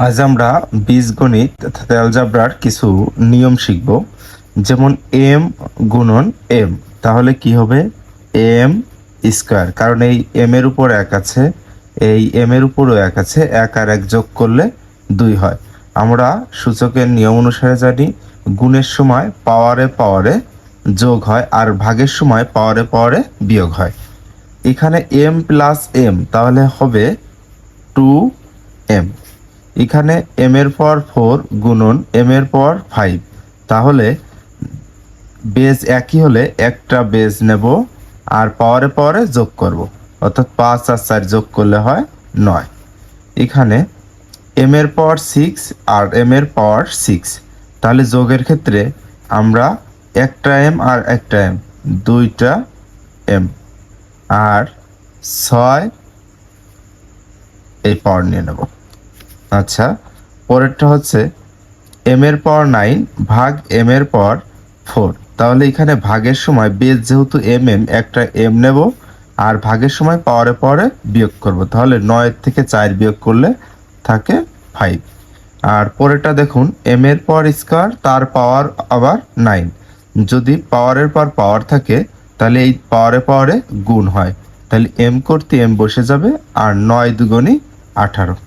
আজ আমরা বীজগণিত অর্থাৎ অ্যালজাব্রার কিছু নিয়ম শিখব। যেমন এম গুণন এম, তাহলে কি হবে এম স্কোয়ার, কারণ এই এম এর উপর এক আছে, এই এম এর উপরও এক আছে, এক আর এক যোগ করলে 2 হয়। আমরা সূচকের নিয়ম অনুসারে জানি গুণের সময় পাওয়ারে পাওয়ারে যোগ হয় আর ভাগের সময় পাওয়ারে পাওয়ারে বিয়োগ হয়। এখানে এম প্লাস এম তাহলে হবে 2m। এখানে এম এর পর 4 গুণন এম এর পর 5, তাহলে বেজ একই হলে একটা বেজ নেব আর পাওয়ারে পাওয়ারে যোগ করব, অর্থাৎ 5 আর 4 যোগ করলে হয় 9। এখানে এম এর পাওয়ার 6 আর এম এর পাওয়ার 6, তাহলে যোগের ক্ষেত্রে আমরা একটা এম আর একটা এম, 2টা এম আর 6 এই পাওয়ার নিয়ে নেব। আচ্ছা, পরেরটা হচ্ছে এম এর পাওয়ার 9 ভাগ এম এর পাওয়ার 4, তাহলে এখানে ভাগের সময় বেজ যেহেতু এম এম, একটা এম নেব আর ভাগের সময় পাওয়ারে পাওয়ারে বিয়োগ করব, তাহলে 9 থেকে 4 বিয়োগ করলে থাকে 5। আর পরেরটা দেখুন এম এর পাওয়ার স্কোয়ার, তার পাওয়ার আবার 9, যদি পাওয়ারের পর পাওয়ার থাকে তাহলে এই পাওয়ারে পাওয়ারে গুণ হয়, তাহলে এম করতে এম বসে যাবে আর 9 দুগুণে 18।